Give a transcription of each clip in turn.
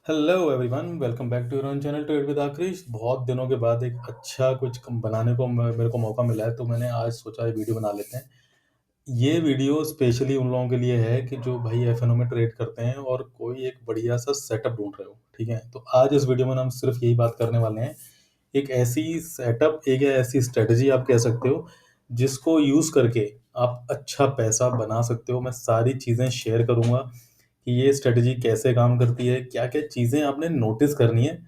Hello everyone, welcome back to your own channel trade with Aakrish. बहुत दिनों के बाद एक अच्छा कुछ बनाने को मेरे को मौका मिला है, तो मैंने आज सोचा ये वीडियो बना लेते हैं। ये वीडियो स्पेशली उन लोगों के लिए है कि जो भाई एफएनओ में ट्रेड करते हैं और कोई एक बढ़िया सा सेटअप ढूंढ रहे हो। ठीक है, तो आज इस वीडियो में हम सिर्फ यही बात करने वाले हैं। एक ऐसी सेटअप, एक ऐसी स्ट्रेटजी आप कह सकते हो जिसको यूज करके आप अच्छा पैसा बना सकते हो। मैं सारी चीजें शेयर करूंगा कि ये स्ट्रेटजी कैसे काम करती है, क्या क्या चीजें आपने नोटिस करनी है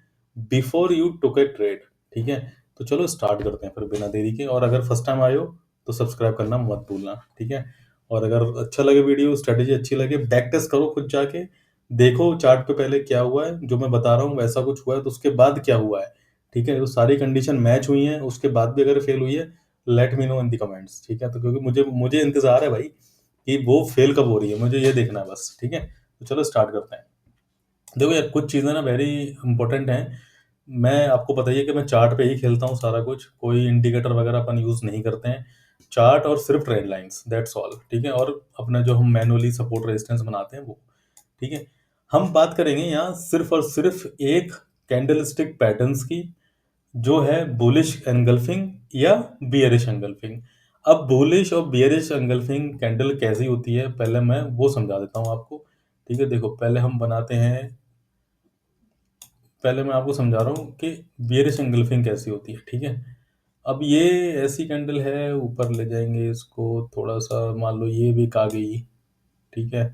before you took A trade. ठीक है, तो चलो स्टार्ट करते हैं फिर बिना देरी के। और अगर फर्स्ट टाइम आए हो तो सब्सक्राइब करना मत भूलना। ठीक है, और अगर अच्छा लगे वीडियो, स्ट्रेटजी अच्छी लगे, बैक टेस्ट करो खुद जाके, देखो चार्ट पे पहले क्या हुआ है, जो मैं बता रहा हूँ वैसा कुछ हुआ है तो उसके बाद क्या हुआ है। ठीक है, तो सारी कंडीशन मैच हुई है, उसके बाद भी अगर फेल हुई है, let me know in the comments. ठीक है, तो क्योंकि मुझे मुझे इंतजार है भाई कि वो फेल कब हो रही है, मुझे ये देखना है बस। ठीक है, तो चलो स्टार्ट करते हैं। देखो यार, कुछ चीज़ें ना वेरी इंपॉर्टेंट हैं। मैं आपको बताइए कि मैं चार्ट पे ही खेलता हूँ सारा कुछ, कोई इंडिकेटर वगैरह अपन यूज़ नहीं करते हैं। चार्ट और सिर्फ ट्रेंड लाइंस, दैट्स ऑल। ठीक है, और अपना जो हम मैनुअली सपोर्ट रेजिस्टेंस बनाते हैं वो। ठीक है, हम बात करेंगे यहाँ सिर्फ और सिर्फ एक कैंडलस्टिक पैटर्न्स की, जो है बुलिश एंगल्फिंग या बियरिश एंगल्फिंग। अब बुलिश और बियरिश एंगल्फिंग कैंडल कैसी होती है, पहले मैं वो समझा देता हूँ आपको। ठीक है, देखो पहले हम बनाते हैं, पहले मैं आपको समझा रहा हूँ कि बियरिश एंगल्फिंग कैसी होती है। ठीक है, अब ये ऐसी कैंडल है, ऊपर ले जाएंगे इसको थोड़ा सा, मान लो ये विक आ गई। ठीक है,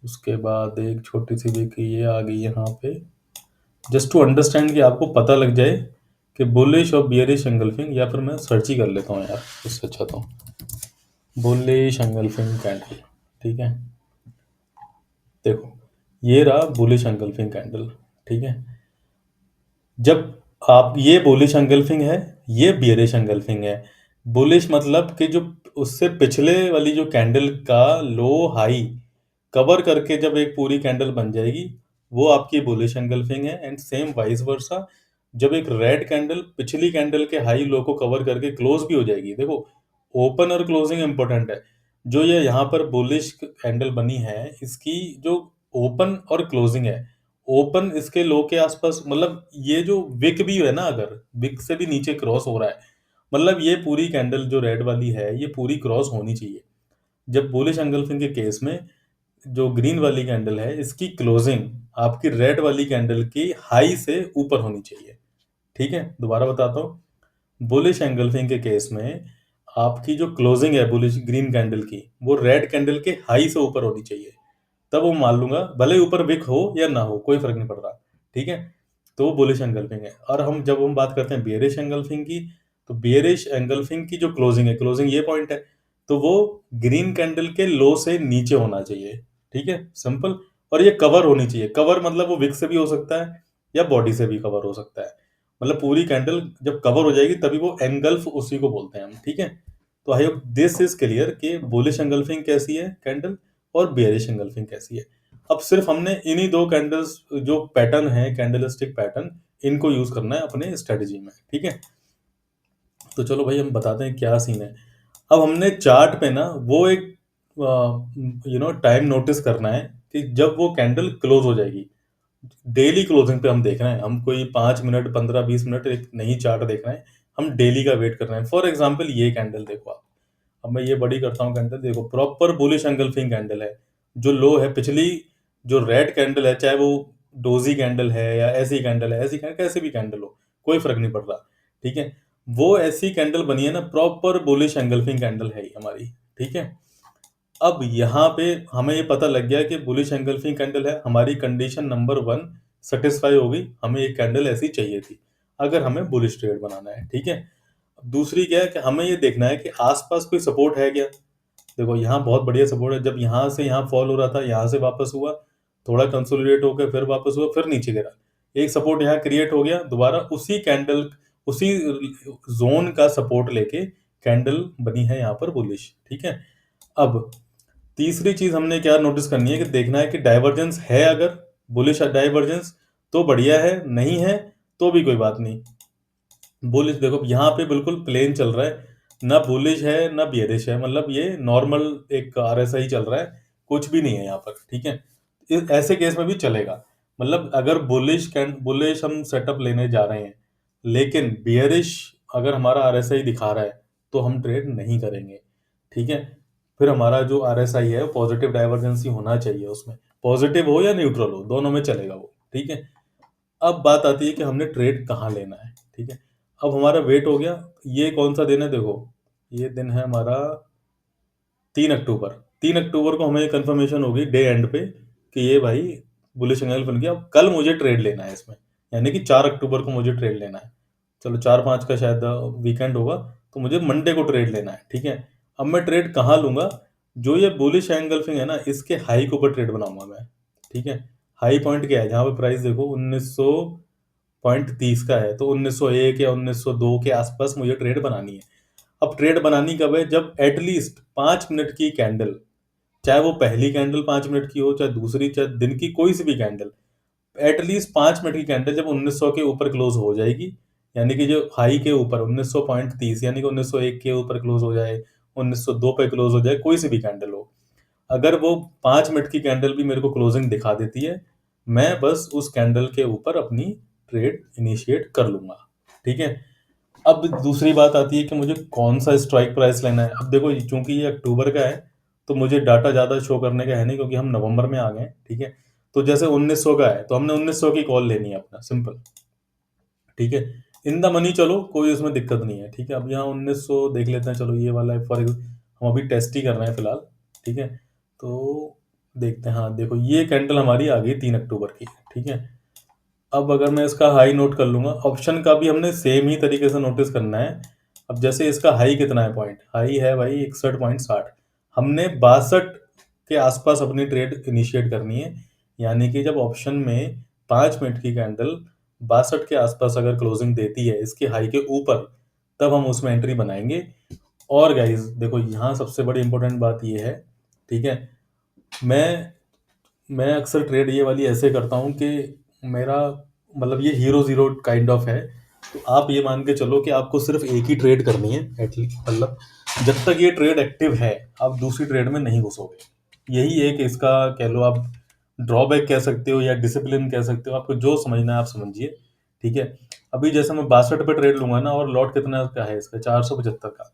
उसके बाद एक छोटी सी विक ये आ गई यहाँ पे, जस्ट टू अंडरस्टैंड कि आपको पता लग जाए कि बुलिश और बियरिश एंगल्फिंग, या फिर मैं सर्च ही कर लेता हूँ यार, उससे अच्छा तो बुलिश एंगल्फिंग कैंडल। ठीक है, देखो ये रहा बुलिश एंगल्फिंग कैंडल। ठीक है, जब आप, ये बुलिश एंगल्फिंग है, ये बियरिश एंगल्फिंग है। बुलिश मतलब कि जो उससे पिछले वाली जो कैंडल का लो हाई कवर करके जब एक पूरी कैंडल बन जाएगी, वो आपकी बुलिश एंगल्फिंग है। एंड सेम वाइस वर्सा, जब एक रेड कैंडल पिछली कैंडल के हाई लो को कवर करके क्लोज भी हो जाएगी। देखो ओपन और क्लोजिंग इंपॉर्टेंट है। जो ये यहाँ पर बुलिश कैंडल बनी है, इसकी जो ओपन और क्लोजिंग है, ओपन इसके लो के आसपास, मतलब ये जो विक भी है ना, अगर विक से भी नीचे क्रॉस हो रहा है, मतलब ये पूरी कैंडल जो रेड वाली है ये पूरी क्रॉस होनी चाहिए। जब बुलिश एंगल्फिंग के केस में जो ग्रीन वाली कैंडल है, इसकी क्लोजिंग आपकी रेड वाली कैंडल की हाई से ऊपर होनी चाहिए। ठीक है, दोबारा बताता हूँ। बुलिश एंगल्फिंग के केस में आपकी जो क्लोजिंग है बुलिश ग्रीन कैंडल की, वो रेड कैंडल के हाई से ऊपर होनी चाहिए। तब वो मान लूंगा, भले ही ऊपर विक हो या ना हो, कोई फर्क नहीं पड़ रहा। ठीक है, तो वो बुलिश एंगल्फिंग है। और हम जब हम बात करते हैं बियरिश एंगल्फिंग की, तो बियरिश एंगल्फिंग की जो क्लोजिंग है, क्लोजिंग ये पॉइंट है, तो वो ग्रीन कैंडल के लो से नीचे होना चाहिए। ठीक है, सिंपल। और ये कवर होनी चाहिए। कवर मतलब वो विक से भी हो सकता है या बॉडी से भी कवर हो सकता है। मतलब पूरी कैंडल जब कवर हो जाएगी तभी वो एंगल्फ, उसी को बोलते हैं हम। ठीक है, तो I hope this is clear कि बुलिश एंगल्फिंग कैसी है कैंडल और बेयरिश एंगल्फिंग कैसी है। अब सिर्फ हमने इन्हीं दो कैंडल्स, जो पैटर्न है कैंडलस्टिक पैटर्न, इनको यूज करना है अपने स्ट्रेटजी में। ठीक है, तो चलो भाई हम बताते हैं क्या सीन है। अब हमने चार्ट पे ना वो एक टाइम नोटिस करना है कि जब वो कैंडल क्लोज हो जाएगी। डेली क्लोजिंग पे हम देख रहे हैं, हम कोई 5 मिनट 15 20 मिनट एक नहीं चार्ट देख रहे हैं, हम डेली का वेट कर रहे हैं। फॉर एग्जाम्पल ये कैंडल देखो आप, अब मैं ये बड़ी करता हूँ कैंडल, देखो प्रॉपर बुलिश एंगल्फिंग कैंडल है। जो लो है पिछली, जो रेड कैंडल है, चाहे वो डोजी कैंडल है या ऐसी कैंडल है, ऐसी कैंडल कैसे भी कैंडल हो, कोई फर्क नहीं पड़ रहा। ठीक है, वो ऐसी कैंडल बनी है ना, प्रॉपर बुलिश एंगल्फिंग कैंडल है ये हमारी। ठीक है, अब यहाँ पे हमें ये पता लग गया कि बुलिश एंगल्फिंग कैंडल है, हमारी कंडीशन नंबर 1 सेटिस्फाई हो गई। हमें एक कैंडल ऐसी चाहिए थी अगर हमें बुलिश ट्रेड बनाना है। ठीक है, अब दूसरी क्या है कि हमें ये देखना है कि आसपास कोई सपोर्ट है क्या। देखो यहाँ बहुत बढ़िया सपोर्ट है, जब यहाँ से यहाँ फॉल हो रहा था, यहाँ से वापस हुआ, थोड़ा कंसोलिडेट होकर फिर वापस हुआ, फिर नीचे गिरा, एक सपोर्ट यहाँ क्रिएट हो गया, दोबारा उसी कैंडल, उसी जोन का सपोर्ट लेके कैंडल बनी है यहाँ पर बुलिश। ठीक है, अब तीसरी चीज हमने क्या नोटिस करनी है कि देखना है कि डाइवर्जेंस है, अगर बुलिश डाइवर्जेंस तो बढ़िया है, नहीं है तो भी कोई बात नहीं। बुलिश देखो यहाँ पे बिल्कुल प्लेन चल रहा है, ना बुलिश है ना बियरिश है, मतलब ये नॉर्मल एक आरएसआई चल रहा है, कुछ भी नहीं है यहाँ पर। ठीक है, ऐसे केस में भी चलेगा, मतलब अगर बुलिश हम सेटअप लेने जा रहे हैं, लेकिन बियरिश अगर हमारा आरएसआई दिखा रहा है, तो हम ट्रेड नहीं करेंगे। ठीक है, फिर हमारा जो आरएसआई है पॉजिटिव डाइवर्जेंसी होना चाहिए, उसमें पॉजिटिव हो या न्यूट्रल हो, दोनों में चलेगा वो। ठीक है, अब बात आती है कि हमने ट्रेड कहाँ लेना है। ठीक है, अब हमारा वेट हो गया। ये कौन सा दिन है, देखो ये दिन है हमारा 3 अक्टूबर। 3 अक्टूबर को हमें कंफर्मेशन होगी डे एंड पे कि ये भाई बुलिश सिग्नल बन गया। अब कल मुझे ट्रेड लेना है इसमें, यानी कि 4 अक्टूबर को मुझे ट्रेड लेना है। चलो 4-5 का शायद वीकेंड होगा, तो मुझे मंडे को ट्रेड लेना है। ठीक है, अब मैं ट्रेड कहाँ लूंगा, जो ये बुलिश एंगल्फिंग है ना, इसके हाई के ऊपर ट्रेड बनाऊंगा मैं। ठीक है, हाई पॉइंट क्या है, जहाँ पे प्राइस देखो 1900.30 का है, तो 1901 या 1902 के आसपास मुझे ट्रेड बनानी है। अब ट्रेड बनानी कब है, जब एटलीस्ट 5 मिनट की कैंडल, चाहे वो पहली कैंडल 5 मिनट की हो, चाहे दूसरी, चाहे दिन की कोई सी भी कैंडल, एटलीस्ट 5 मिनट की कैंडल जब 1900 के ऊपर क्लोज हो जाएगी, यानी कि जो हाई के ऊपर 1900.30, यानी कि 1901 के ऊपर क्लोज हो जाए, 1902 पे क्लोज हो जाए, कोई सी भी कैंडल हो, अगर वो 5 मिनट की कैंडल भी मेरे को क्लोजिंग दिखा देती है, मैं बस उस कैंडल के ऊपर अपनी ट्रेड इनिशिएट कर लूंगा। ठीक है, अब दूसरी बात आती है कि मुझे कौन सा स्ट्राइक प्राइस लेना है। अब देखो चूंकि ये अक्टूबर का है, तो मुझे डाटा ज़्यादा शो करने का है नहीं, क्योंकि हम नवंबर में आ गए हैं। ठीक है, तो जैसे 1900 का है, तो हमने 1900 की कॉल लेनी है अपना, सिंपल। ठीक है, इन द मनी, चलो कोई उसमें दिक्कत नहीं है। ठीक है, अब यहाँ 1900 देख लेते हैं, चलो ये वाला है, फॉर हम अभी टेस्ट ही कर रहे हैं फिलहाल। ठीक है, तो देखते हैं। हाँ देखो, ये कैंडल हमारी आ गई 3 अक्टूबर की। ठीक है, अब अगर मैं इसका हाई नोट कर लूंगा, ऑप्शन का भी हमने सेम ही तरीके से नोटिस करना है। अब जैसे इसका हाई कितना है, पॉइंट हाई है भाई 61.60, हमने 62 के आसपास अपनी ट्रेड इनिशिएट करनी है। यानी कि जब ऑप्शन में 5 मिनट की कैंडल 62 के आसपास अगर क्लोजिंग देती है इसके हाई के ऊपर, तब हम उसमें एंट्री बनाएंगे। और गाइज देखो, यहाँ सबसे बड़ी इंपॉर्टेंट बात ये है। ठीक है, मैं मैं अक्सर ट्रेड ये वाली ऐसे करता हूँ कि मेरा मतलब ये हीरो जीरो काइंड ऑफ है। तो आप ये मान के चलो कि आपको सिर्फ एक ही ट्रेड करनी है एटलीस्ट, मतलब जब तक ये ट्रेड एक्टिव है, आप दूसरी ट्रेड में नहीं घुसोगे। यही एक इसका कह लो आप, ड्रॉबैक कह सकते हो या डिसिप्लिन कह सकते हो, आपको जो समझना है आप समझिए। ठीक है, अभी जैसे मैं 62 पे ट्रेड लूंगा ना, और लॉट कितना का है इसका, 475 का,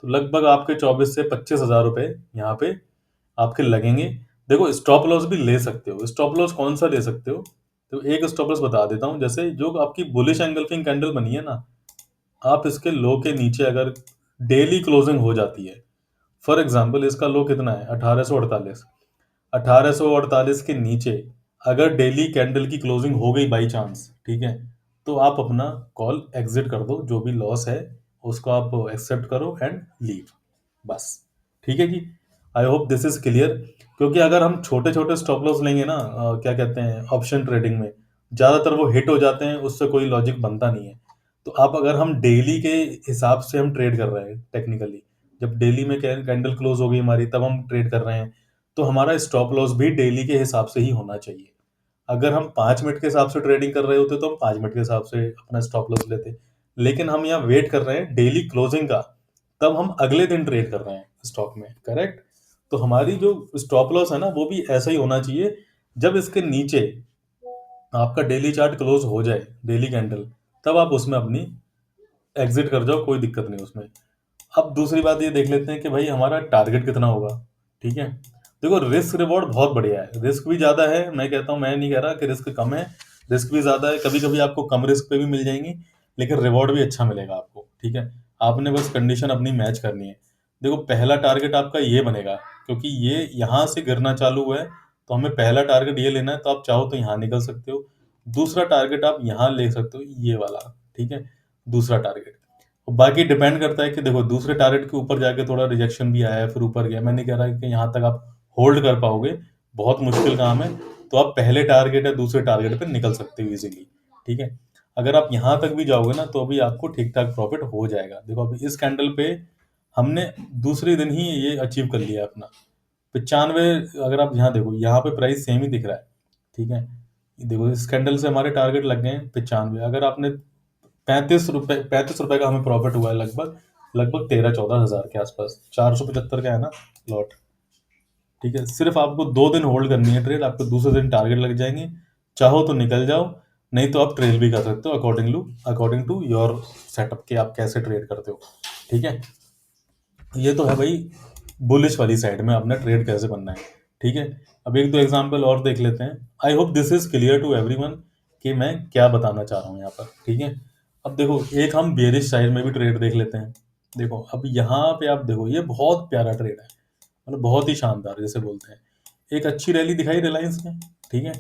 तो लगभग आपके 24 से 25 हज़ार रुपए यहाँ पे आपके लगेंगे। देखो स्टॉप लॉस भी ले सकते हो, स्टॉप लॉस कौन सा ले सकते हो, तो एक स्टॉप लॉस बता देता हूँ। जैसे जो आपकी बुलिश एंगल्फिंग कैंडल बनी है ना, आप इसके लो के नीचे अगर डेली क्लोजिंग हो जाती है, फॉर एग्जांपल इसका लो कितना है 1848, 1848 के नीचे अगर डेली कैंडल की क्लोजिंग हो गई बाई चांस, ठीक है, तो आप अपना कॉल एग्जिट कर दो, जो भी लॉस है उसको आप एक्सेप्ट करो एंड लीव, बस। ठीक है जी, I hope this is clear. क्योंकि अगर हम छोटे छोटे स्टॉप लॉस लेंगे ना, क्या कहते हैं, ऑप्शन ट्रेडिंग में ज़्यादातर वो हिट हो जाते हैं, उससे कोई लॉजिक बनता नहीं है। तो आप अगर हम डेली के हिसाब से हम ट्रेड कर रहे हैं टेक्निकली, जब डेली में कैंडल क्लोज हो गई हमारी, तब हम ट्रेड कर रहे हैं, तो हमारा स्टॉप लॉस भी डेली के हिसाब से ही होना चाहिए। अगर हम 5 मिनट के हिसाब से ट्रेडिंग कर रहे होते, तो हम 5 मिनट के हिसाब से अपना स्टॉप लॉस लेते। लेकिन हम यहाँ वेट कर रहे हैं डेली क्लोजिंग का, तब हम अगले दिन ट्रेड कर रहे हैं स्टॉक में, करेक्ट। तो हमारी जो स्टॉप लॉस है ना, वो भी ऐसा ही होना चाहिए, जब इसके नीचे आपका डेली चार्ट क्लोज हो जाए, डेली कैंडल, तब आप उसमें अपनी एग्जिट कर जाओ, कोई दिक्कत नहीं उसमें। अब दूसरी बात ये देख लेते हैं कि भाई हमारा टारगेट कितना होगा। ठीक है, देखो रिस्क रिवॉर्ड बहुत बढ़िया है, रिस्क भी ज़्यादा है, मैं कहता हूँ, मैं नहीं कह रहा कि रिस्क कम है, रिस्क भी ज़्यादा है, कभी कभी आपको कम रिस्क पे भी मिल जाएंगी, लेकिन रिवॉर्ड भी अच्छा मिलेगा आपको। ठीक है, आपने बस कंडीशन अपनी मैच करनी है। देखो पहला टारगेट आपका ये बनेगा, क्योंकि ये यहाँ से गिरना चालू हुआ है, तो हमें पहला टारगेट ये लेना है, तो आप चाहो तो यहाँ निकल सकते हो। दूसरा टारगेट आप यहाँ ले सकते हो, ये वाला। ठीक है, दूसरा टारगेट। और बाकी डिपेंड करता है कि देखो दूसरे टारगेट के ऊपर जाके थोड़ा रिजेक्शन भी आया है, फिर ऊपर गया, मैं नहीं कह रहा कि यहाँ तक आप होल्ड कर पाओगे, बहुत मुश्किल काम है। तो आप पहले टारगेट या दूसरे टारगेट पे निकल सकते हो इजीली। ठीक है, अगर आप यहाँ तक भी जाओगे ना, तो अभी आपको ठीक ठाक प्रॉफिट हो जाएगा। देखो अभी इस कैंडल पे हमने दूसरे दिन ही ये अचीव कर लिया अपना 95। अगर आप यहाँ देखो, यहाँ पे प्राइस सेम ही दिख रहा है। ठीक है, देखो इस कैंडल से हमारे टारगेट लग गए हैं 95। अगर आपने 35 रुपए का हमें प्रॉफिट हुआ है, लगभग लगभग 13-14 हज़ार के आसपास, 475 का है ना लॉट। ठीक है, सिर्फ आपको 2 दिन होल्ड करनी है ट्रेड, आपको दूसरे दिन टारगेट लग जाएंगे, चाहो तो निकल जाओ, नहीं तो आप ट्रेल भी कर सकते हो अकॉर्डिंग टू योर सेटअप के आप कैसे ट्रेड करते हो। ठीक है, ये तो है भाई बुलिश वाली साइड में अपना ट्रेड कैसे बनना है। ठीक है, अब एक दो एग्जांपल और देख लेते हैं। I hope this is clear to everyone कि मैं क्या बताना चाह रहा हूँ यहाँ पर। ठीक है, अब देखो एक हम बेरिश साइड में भी ट्रेड देख लेते हैं। देखो अब यहाँ पे आप देखो ये बहुत प्यारा ट्रेड है, मतलब बहुत ही शानदार जैसे बोलते हैं। एक अच्छी रैली दिखाई रिलायंस ने। ठीक है,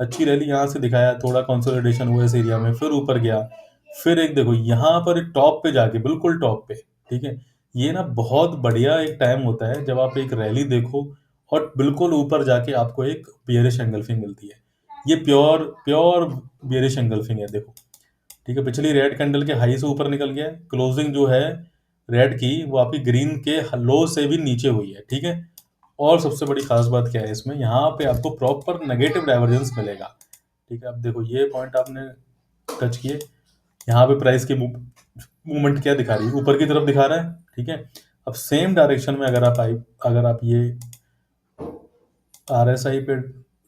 अच्छी रैली यहाँ से दिखाया, थोड़ा कंसोलिडेशन हुआ इस एरिया में, फिर ऊपर गया। फिर एक देखो यहाँ पर टॉप पे जाके, बिल्कुल टॉप पे। ठीक है, ये ना बहुत बढ़िया एक टाइम होता है जब आप एक रैली देखो और बिल्कुल ऊपर जाके आपको एक बियरिश एंगल्फिंग मिलती है। ये प्योर प्योर बियरिश एंगल्फिंग है देखो। ठीक है, पिछली रेड कैंडल के हाई से ऊपर निकल गया है, क्लोजिंग जो है रेड की वो आपकी ग्रीन के लो से भी नीचे हुई है। ठीक है, और सबसे बड़ी खास बात क्या है इसमें, यहाँ पे आपको प्रॉपर नेगेटिव डाइवर्जेंस मिलेगा। ठीक है, अब देखो ये पॉइंट आपने टच किए, यहाँ पे प्राइस की मूवमेंट क्या दिखा रही है, ऊपर की तरफ दिखा रहा है। ठीक है, अब सेम डायरेक्शन में अगर आप ये RSI पे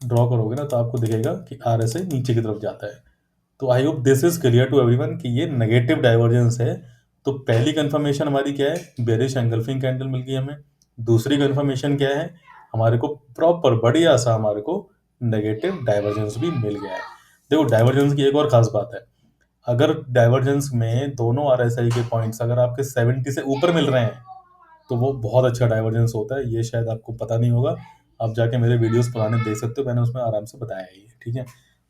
ड्रॉ करोगे ना, तो आपको दिखेगा कि RSI नीचे की तरफ जाता है। तो I hope this is clear to everyone कि ये नेगेटिव डाइवर्जेंस है। तो पहली कंफर्मेशन हमारी क्या है, बेरिश एंगल्फिंग कैंडल मिल गई हमें। दूसरी कंफर्मेशन क्या है, हमारे को प्रॉपर बढ़िया सा हमारे को नेगेटिव डाइवर्जेंस भी मिल गया है। देखो डाइवर्जेंस की एक और खास बात है, अगर डाइवर्जेंस में दोनों RSI के पॉइंट्स अगर आपके 70 से ऊपर मिल रहे हैं तो वो बहुत अच्छा डाइवर्जेंस होता है। ये शायद आपको पता नहीं होगा, आप जाके मेरे वीडियोस पुराने देख सकते हो, मैंने उसमें आराम से बताया है ये। ठीक है,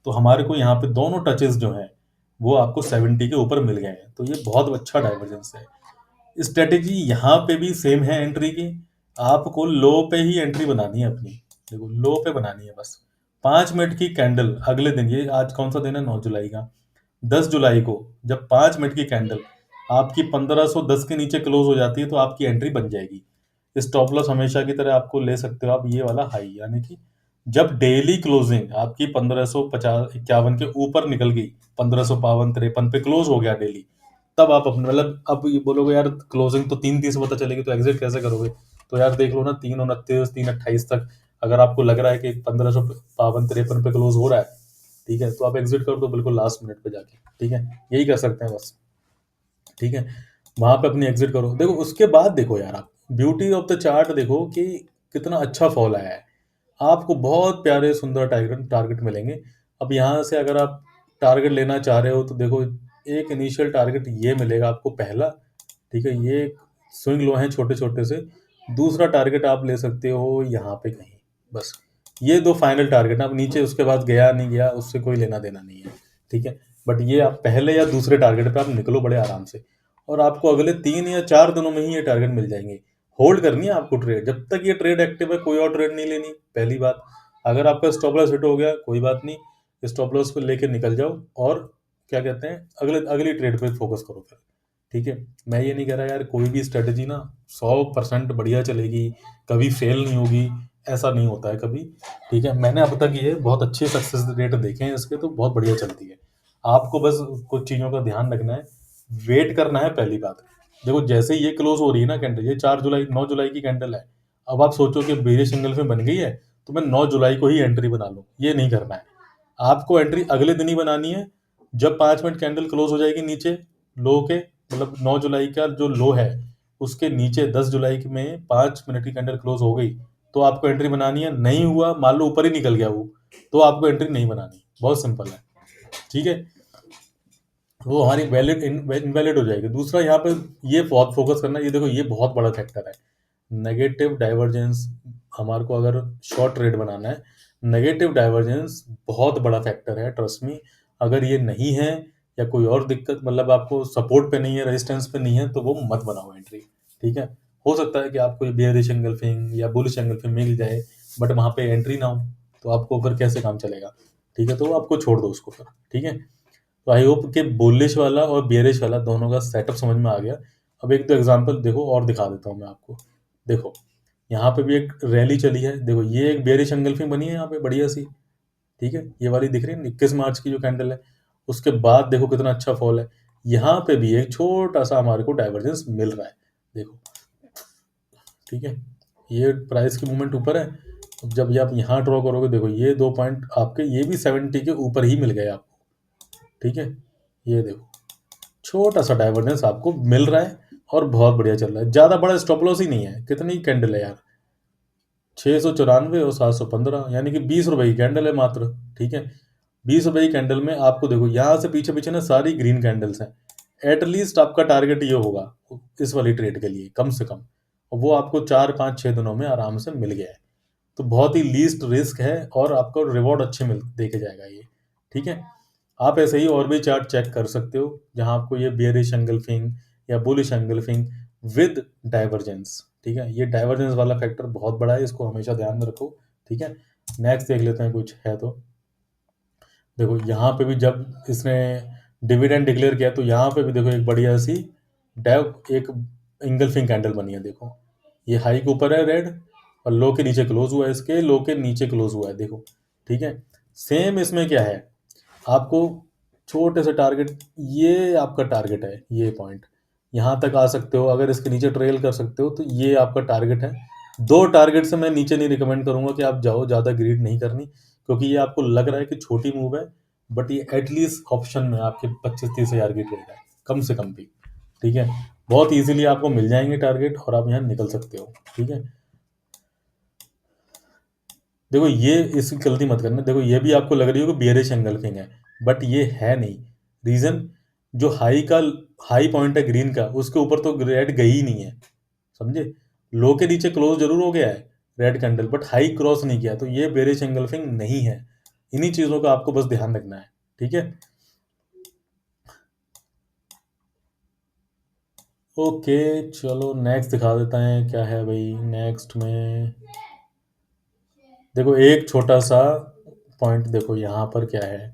तो हमारे को यहाँ पे दोनों टचेस जो हैं वो आपको 70 के ऊपर मिल गए हैं, तो ये बहुत अच्छा डाइवर्जेंस है। स्ट्रेटेजी यहाँ पे भी सेम है एंट्री की, आपको लो पे ही एंट्री बनानी है अपनी। देखो लो पे बनानी है बस। 5 मिनट की कैंडल अगले दिन, ये आज कौन सा दिन है, 9 जुलाई का, 10 जुलाई को जब 5 मिनट की कैंडल आपकी 1510 के नीचे क्लोज हो जाती है तो आपकी एंट्री बन जाएगी। स्टॉप लॉस हमेशा की तरह आपको ले सकते हो आप ये वाला हाई, यानी कि जब डेली क्लोजिंग आपकी 1550-51 के ऊपर निकल गई, 1552-53 पे क्लोज हो गया डेली, तब आप अपने मतलब अब ये बोलोगे यार क्लोजिंग तो 3:30 पता चलेगी तो एग्जिट कैसे करोगे। तो यार देख लो ना, 3:29 3:28 तक अगर आपको लग रहा है कि 1552-53 पे क्लोज हो रहा है, ठीक है, तो आप एग्जिट कर दो बिल्कुल लास्ट मिनट पे जाके। ठीक है, यही कर सकते हैं बस। ठीक है, वहां पे अपनी एग्जिट करो। देखो उसके बाद देखो यार, आप ब्यूटी ऑफ द चार्ट देखो कि कितना अच्छा फॉल आया है, आपको बहुत प्यारे सुंदर टारगेट टारगेट मिलेंगे। अब यहाँ से अगर आप टारगेट लेना चाह रहे हो तो देखो एक इनिशियल टारगेट ये मिलेगा आपको पहला। ठीक है, ये स्विंग लो हैं छोटे छोटे से। दूसरा टारगेट आप ले सकते हो यहाँ पे कहीं, बस ये दो फाइनल टारगेट। अब नीचे उसके बाद गया नहीं गया उससे कोई लेना देना नहीं है। ठीक है, बट ये आप पहले या दूसरे टारगेट पे आप निकलो बड़े आराम से, और आपको अगले 3 या 4 दिनों में ही ये टारगेट मिल जाएंगे। होल्ड करनी है आपको ट्रेड, जब तक ये ट्रेड एक्टिव है कोई और ट्रेड नहीं लेनी, पहली बात। अगर आपका स्टॉप लॉस हिट हो गया कोई बात नहीं, स्टॉप लॉस को लेके निकल जाओ और क्या कहते हैं अगले अगली ट्रेड पे फोकस करो फिर। ठीक है, मैं ये नहीं कह रहा यार कोई भी स्ट्रेटजी ना 100% बढ़िया चलेगी, कभी फेल नहीं होगी, ऐसा नहीं होता है कभी। ठीक है, मैंने अब तक ये बहुत अच्छे सक्सेस रेट देखे हैं इसके, तो बहुत बढ़िया चलती है। आपको बस कुछ चीज़ों का ध्यान रखना है, वेट करना है पहली बात। देखो जैसे ही ये क्लोज हो रही है ना कैंडल, ये 4 जुलाई 9 जुलाई की कैंडल है, अब आप सोचो कि बेरिश सिंगल में बन गई है तो मैं 9 जुलाई को ही एंट्री बना लूँ, ये नहीं करना है। आपको एंट्री अगले दिन ही बनानी है, जब 5 मिनट कैंडल क्लोज हो जाएगी नीचे लो के, मतलब 9 जुलाई का जो लो है उसके नीचे 10 जुलाई में 5 मिनट की कैंडल क्लोज हो गई, तो आपको एंट्री बनानी है। नहीं हुआ, मान लो ऊपर ही निकल गया वो, तो आपको एंट्री नहीं बनानी, बहुत सिंपल है। ठीक है, वो हमारी वैलिड इनवैलिड हो जाएगी। दूसरा यहाँ पे ये बहुत फोकस करना है, ये देखो ये बहुत बड़ा फैक्टर है, नेगेटिव डाइवर्जेंस। हमारे को अगर शॉर्ट ट्रेड बनाना है, नेगेटिव डाइवर्जेंस बहुत बड़ा फैक्टर है, ट्रस्ट मी। अगर ये नहीं है या कोई और दिक्कत, मतलब आपको सपोर्ट पे नहीं है, रेजिस्टेंस पे नहीं है, तो वो मत बनाओ एंट्री। ठीक है, हो सकता है कि आपको ये बेयरिश एंगल्फिंग या बुलिश एंगल्फिंग मिल जाए, बट वहां पे एंट्री ना हो, तो आपको फिर कैसे काम चलेगा। ठीक है, तो आपको छोड़ दो उसको फिर। ठीक है, तो आई होप कि बुलिश वाला और बियरिश वाला दोनों का सेटअप समझ में आ गया। अब एक दो एग्जांपल देखो और दिखा देता हूँ मैं आपको। देखो यहाँ पे भी एक रैली चली है, देखो ये एक बेयरिश एंगल्फिंग बनी है यहाँ पे बढ़िया सी। ठीक है, ये वाली दिख रही है 21 मार्च की जो कैंडल है, उसके बाद देखो कितना अच्छा फॉल है। यहाँ पे भी एक छोटा सा हमारे को डाइवर्जेंस मिल रहा है, देखो। ठीक है, ये प्राइस की मूवमेंट ऊपर है, अब जब ये आप यहाँ ड्रॉ करोगे, देखो ये 2 पॉइंट आपके ये भी 70 के ऊपर ही मिल गए आपको, ठीक है। ये देखो छोटा सा डाइवर्जेंस आपको मिल रहा है और बहुत बढ़िया चल रहा है, ज़्यादा बड़ा स्टॉप लॉस ही नहीं है। कितनी कैंडल है यार, 694 और 715, यानी कि 20 रुपए की कैंडल है मात्र, ठीक है। 20 रुपए की कैंडल में आपको देखो यहाँ से पीछे पीछे ना सारी ग्रीन कैंडल्स हैं। एटलीस्ट आपका टारगेट ये होगा इस वाली ट्रेड के लिए कम से कम, और वो आपको 4 5 6 दिनों में आराम से मिल गया है। तो बहुत ही लीस्ट रिस्क है और आपको रिवॉर्ड अच्छे मिल देखे जाएगा ये, ठीक है। आप ऐसे ही और भी चार्ट चेक कर सकते हो जहां आपको ये बियरिश एंगल्फिंग या बुलिश एंगल्फिंग विद डाइवर्जेंस, ठीक है। ये डाइवर्जेंस वाला फैक्टर बहुत बड़ा है, इसको हमेशा ध्यान में रखो, ठीक है। नेक्स्ट देख लेते हैं कुछ है तो। देखो यहाँ पे भी जब इसने डिविडेंड डिक्लेयर किया तो यहाँ पे भी देखो एक बढ़िया सी डाइव एक इंगल्फिंग कैंडल बनी है। देखो ये हाई के ऊपर है रेड, और लो के नीचे क्लोज हुआ है, इसके लो के नीचे क्लोज हुआ है, देखो, ठीक है। सेम इसमें क्या है, आपको छोटे से टारगेट, ये आपका टारगेट है, ये पॉइंट यहाँ तक आ सकते हो, अगर इसके नीचे ट्रेल कर सकते हो तो ये आपका टारगेट है। 2 टारगेट से मैं नीचे नहीं रिकमेंड करूंगा कि आप जाओ, ज़्यादा ग्रीड नहीं करनी, क्योंकि ये आपको लग रहा है कि छोटी मूव है, बट ये एटलीस्ट ऑप्शन में आपके 25 30 हज़ार की ट्रेड है कम से कम भी, ठीक है। बहुत इजीली आपको मिल जाएंगे टारगेट और आप यहाँ निकल सकते हो, ठीक है। देखो ये इसकी गलती मत करना, देखो ये भी आपको लग रही हो कि बियरिश एंगल्फिंग है, बट ये है नहीं। रीजन, जो हाई पॉइंट है ग्रीन का, उसके ऊपर तो रेड गई ही नहीं है, समझे। लो के नीचे क्लोज जरूर हो गया है red candle, but high cross नहीं किया, तो ये बेरिश एंगल्फिंग नहीं है। इन्हीं चीजों का आपको बस ध्यान रखना है, ठीक है। ओके, चलो नेक्स्ट दिखा देता है क्या है भाई नेक्स्ट में। देखो एक छोटा सा पॉइंट, देखो यहाँ पर क्या है।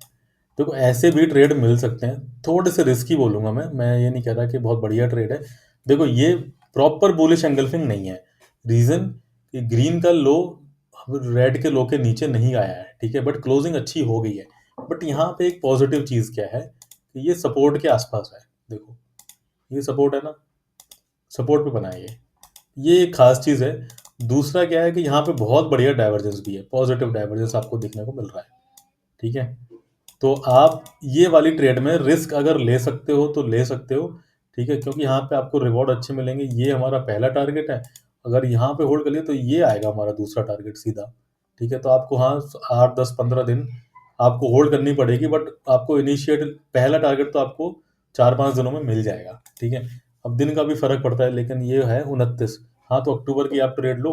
देखो ऐसे भी ट्रेड मिल सकते हैं, थोड़े से रिस्की बोलूंगा मैं ये नहीं कह रहा कि बहुत बढ़िया ट्रेड है। देखो ये प्रॉपर बुलिश एंगल्फिंग नहीं है। रीजन कि ग्रीन का लो रेड के लो के नीचे नहीं आया है, ठीक है, बट क्लोजिंग अच्छी हो गई है। बट यहाँ पे एक पॉजिटिव चीज क्या है कि ये सपोर्ट के आसपास है, देखो ये सपोर्ट है ना, सपोर्ट पे बना है ये एक खास चीज है। दूसरा क्या है कि यहाँ पे बहुत बढ़िया डाइवर्जेंस भी है, पॉजिटिव डाइवर्जेंस आपको देखने को मिल रहा है, ठीक है। तो आप ये वाली ट्रेड में रिस्क अगर ले सकते हो तो ले सकते हो, ठीक है, क्योंकि यहाँ पे आपको रिवॉर्ड अच्छे मिलेंगे। ये हमारा पहला टारगेट है, अगर यहाँ पे होल्ड कर लिया तो ये आएगा हमारा दूसरा टारगेट सीधा, ठीक है। तो आपको हाँ 8 10 15 दिन आपको होल्ड करनी पड़ेगी, बट आपको इनिशिएट पहला टारगेट तो आपको 4 5 दिनों में मिल जाएगा, ठीक है। अब दिन का भी फर्क पड़ता है, लेकिन ये है 29। हाँ तो अक्टूबर की आप ट्रेड लो,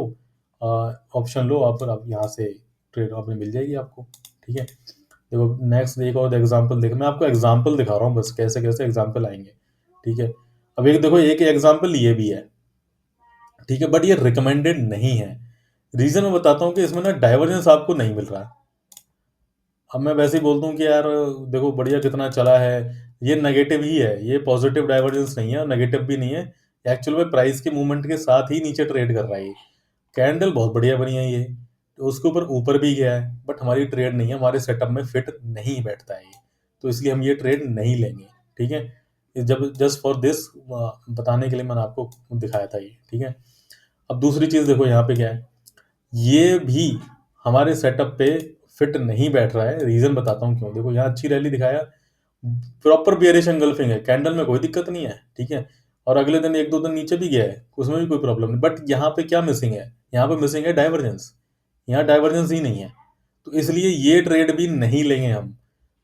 ऑप्शन लो आप यहाँ से ट्रेड आपने मिल जाएगी आपको, ठीक है। देखो नेक्स्ट एक और एग्जांपल देख, मैं आपको एग्जांपल दिखा रहा हूँ बस, कैसे कैसे एग्जांपल आएंगे, ठीक है। अब एक देखो एक एग्जांपल ये भी है, ठीक है, बट ये रिकमेंडेड नहीं है। रीजन मैं बताता हूँ कि इसमें ना डाइवर्जेंस आपको नहीं मिल रहा। अब मैं वैसे ही बोलता हूँ कि यार देखो बढ़िया कितना चला है, ये नेगेटिव ही है, ये पॉजिटिव डाइवर्जेंस नहीं है और नेगेटिव भी नहीं है। एक्चुअल में प्राइस के मूवमेंट के साथ ही नीचे ट्रेड कर रहा है ये। कैंडल बहुत बढ़िया बनी है ये, तो उसके ऊपर भी गया है, बट हमारी ट्रेड नहीं है, हमारे सेटअप में फिट नहीं बैठता है ये, तो इसलिए हम ये ट्रेड नहीं लेंगे, ठीक है। ये जब जस्ट फॉर दिस बताने के लिए मैंने आपको दिखाया था ये, ठीक है। अब दूसरी चीज देखो यहाँ पे क्या है, ये भी हमारे सेटअप पे फिट नहीं बैठ रहा है। रीजन बताता हूँ क्यों। देखो यहाँ अच्छी रैली दिखाया, प्रॉपर बियरिश एंगल्फिंग है, कैंडल में कोई दिक्कत नहीं है, ठीक है। और अगले दिन 1 2 दिन नीचे भी गया है, उसमें भी कोई प्रॉब्लम नहीं, बट यहाँ पे क्या मिसिंग है, यहाँ पे मिसिंग है डाइवर्जेंस। यहाँ डाइवर्जेंस ही नहीं है, तो इसलिए ये ट्रेड भी नहीं लेंगे हम।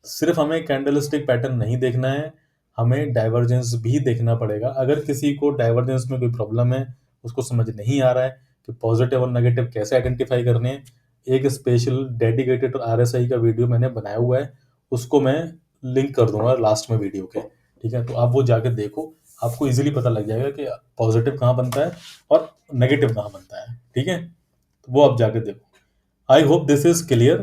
सिर्फ हमें कैंडलस्टिक पैटर्न नहीं देखना है, हमें डाइवर्जेंस भी देखना पड़ेगा। अगर किसी को डाइवर्जेंस में कोई प्रॉब्लम है, उसको समझ नहीं आ रहा है कि पॉजिटिव और नेगेटिव कैसे आइडेंटिफाई करने हैं, एक स्पेशल डेडिकेटेड आरएसआई का वीडियो मैंने बनाया हुआ है, उसको मैं लिंक कर दूंगा लास्ट में वीडियो के, ठीक है। तो आप वो जाके देखो, आपको इजीली पता लग जाएगा कि पॉजिटिव कहाँ बनता है और नेगेटिव कहाँ बनता है, ठीक है। तो वो आप जाके देखो। आई होप दिस इज क्लियर,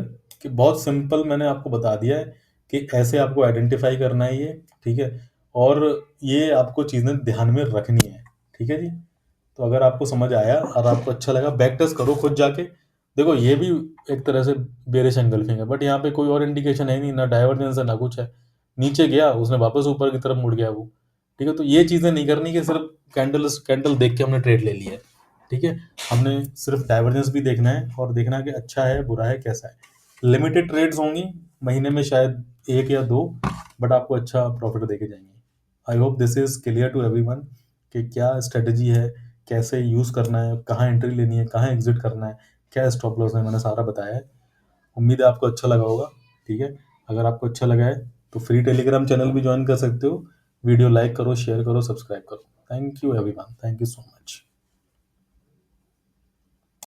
कि बहुत सिंपल मैंने आपको बता दिया है कि ऐसे आपको आइडेंटिफाई करना है ये, ठीक है। और ये आपको चीज़ें ध्यान में रखनी है, ठीक है जी। तो अगर आपको समझ आया और आपको अच्छा लगा, बैक टेस्ट करो खुद जाके। देखो ये भी एक तरह से बेरिश एंगल्फिंग है, बट यहाँ पे कोई और इंडिकेशन है नहीं, ना डाइवर्जेंस है ना कुछ है। नीचे गया उसने वापस ऊपर की तरफ मुड़ गया वो, ठीक है। तो ये चीज़ें नहीं करनी कि सिर्फ कैंडल कैंडल देख के हमने ट्रेड ले लिया है, ठीक है। हमने सिर्फ डाइवर्जेंस भी देखना है और देखना है कि अच्छा है बुरा है कैसा है। लिमिटेड ट्रेड्स होंगी, महीने में शायद एक या दो, बट आपको अच्छा प्रॉफिट देके जाएंगे। I hope this is clear to everyone कि क्या स्ट्रेटजी है, कैसे यूज करना है, कहाँ एंट्री लेनी है, कहाँ एग्जिट करना है, क्या स्टॉप लॉस है, मैंने सारा बताया है। उम्मीद है आपको अच्छा लगा होगा। ठीक है, अगर आपको अच्छा लगा है तो फ्री टेलीग्राम चैनल भी ज्वाइन कर सकते हो। वीडियो लाइक करो, शेयर करो, सब्सक्राइब करो। Thank you everyone, thank you so much.